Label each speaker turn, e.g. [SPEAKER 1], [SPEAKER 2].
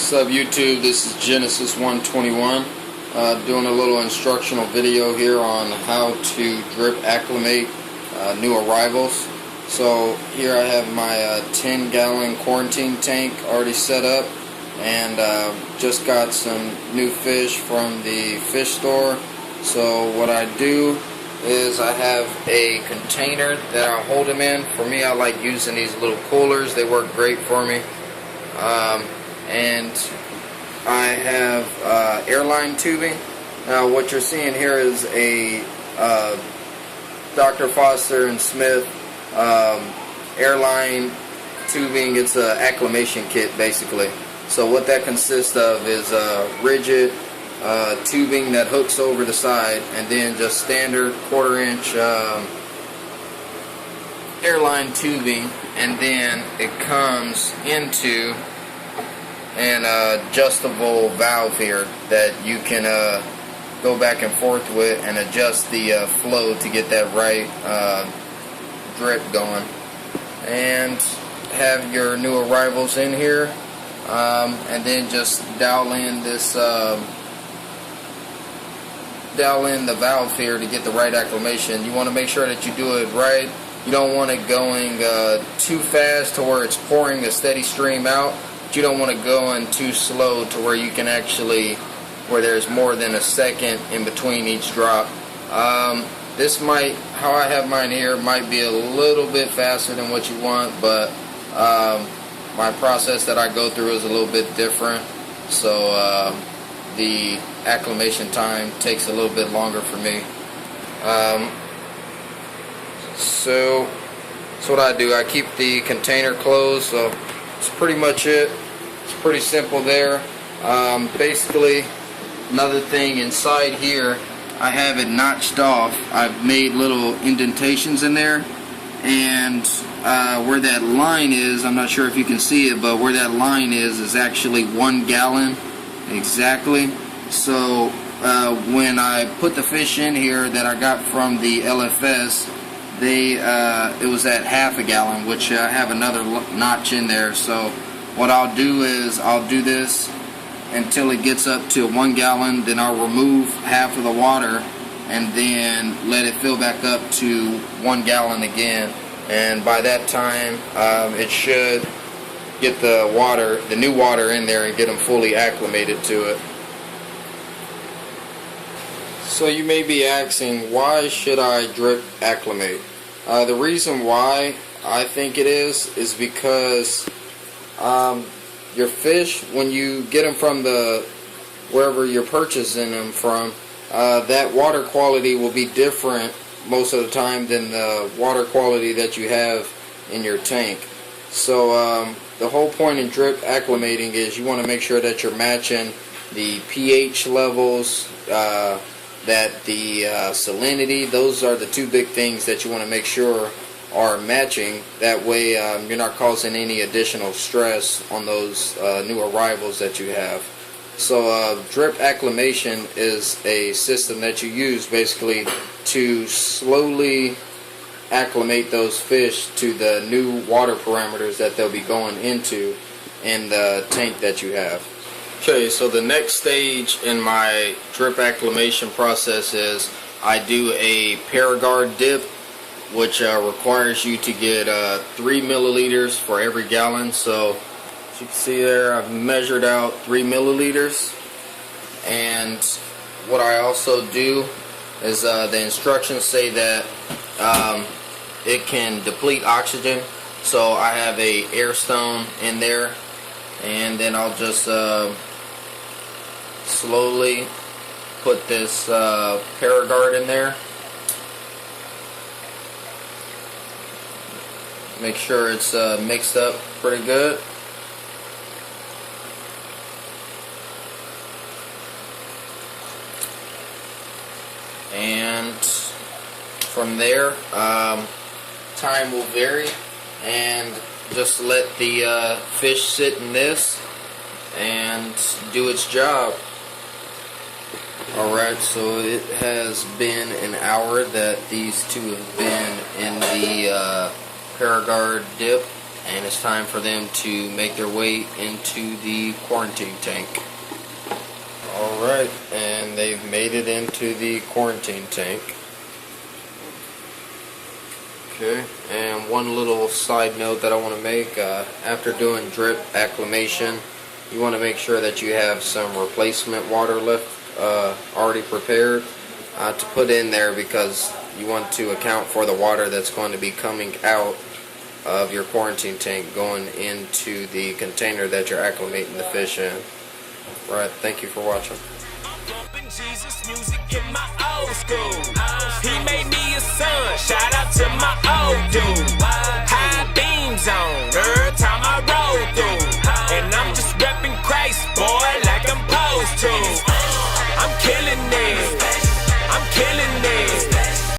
[SPEAKER 1] What's up YouTube, this is Genesis 121 doing a little instructional video here on how to drip acclimate new arrivals. So here I have my 10-gallon quarantine tank already set up, and just got some new fish from the fish store. So what I do is I have a container that I hold them in. For me, I like using these little coolers. They work great for me. And I have airline tubing. Now what you're seeing here is a Dr. Foster and Smith airline tubing. It's an acclimation kit basically. So what that consists of is rigid tubing that hooks over the side, and then just standard 1/4-inch airline tubing, and then it comes into an adjustable valve here that you can go back and forth with and adjust the flow to get that right drip going. And have your new arrivals in here, and then just dial in this dial in the valve here to get the right acclimation. You want to make sure that you do it right. You don't want it going too fast to where it's pouring a steady stream out. You don't want to go in too slow to where you can actually, where there's more than a second in between each drop. This might, how I have mine here, might be a little bit faster than what you want, but my process that I go through is a little bit different. So the acclimation time takes a little bit longer for me. So that's what I do. I keep the container closed, so that's pretty much it. It's pretty simple there. Basically, another thing inside here, I have it notched off. I've made little indentations in there, and where that line is, I'm not sure if you can see it, but where that line is actually 1 gallon exactly. So when I put the fish in here that I got from the LFS, it was at 1/2 gallon, which I have another notch in there. So what I'll do is I'll do this until it gets up to 1 gallon, then I'll remove half of the water and then let it fill back up to 1 gallon again. And by that time it should get the new water in there and get them fully acclimated to it. So you may be asking, why should I drip acclimate? The reason why I think it is because your fish, when you get them from wherever you're purchasing them from, that water quality will be different most of the time than the water quality that you have in your tank. So the whole point in drip acclimating is you want to make sure that you're matching the pH levels, that the salinity. Those are the two big things that you want to make sure are matching. That way you're not causing any additional stress on those new arrivals that you have. So drip acclimation is a system that you use basically to slowly acclimate those fish to the new water parameters that they'll be going into in the tank that you have. Okay, so the next stage in my drip acclimation process is I do a Paragard dip, which requires you to get 3 milliliters for every gallon. So as you can see there, I've measured out 3 milliliters. And what I also do is the instructions say that it can deplete oxygen. So I have a air stone in there, and then I'll just slowly put this Paragard in there. Make sure it's mixed up pretty good. And from there, time will vary, and just let the fish sit in this and do its job. Alright, so it has been an hour that these two have been in the Paragard dip, and it's time for them to make their way into the quarantine tank. Alright, and they've made it into the quarantine tank. Okay, and one little side note that I want to make, after doing drip acclimation, you want to make sure that you have some replacement water left already prepared to put in there, because you want to account for the water that's going to be coming out of your quarantine tank going into the container that you're acclimating the fish in. Right, thank you for watching.
[SPEAKER 2] Jesus music in my old school. He made me a son. Shout out to my old dude. High beams on every time I ride.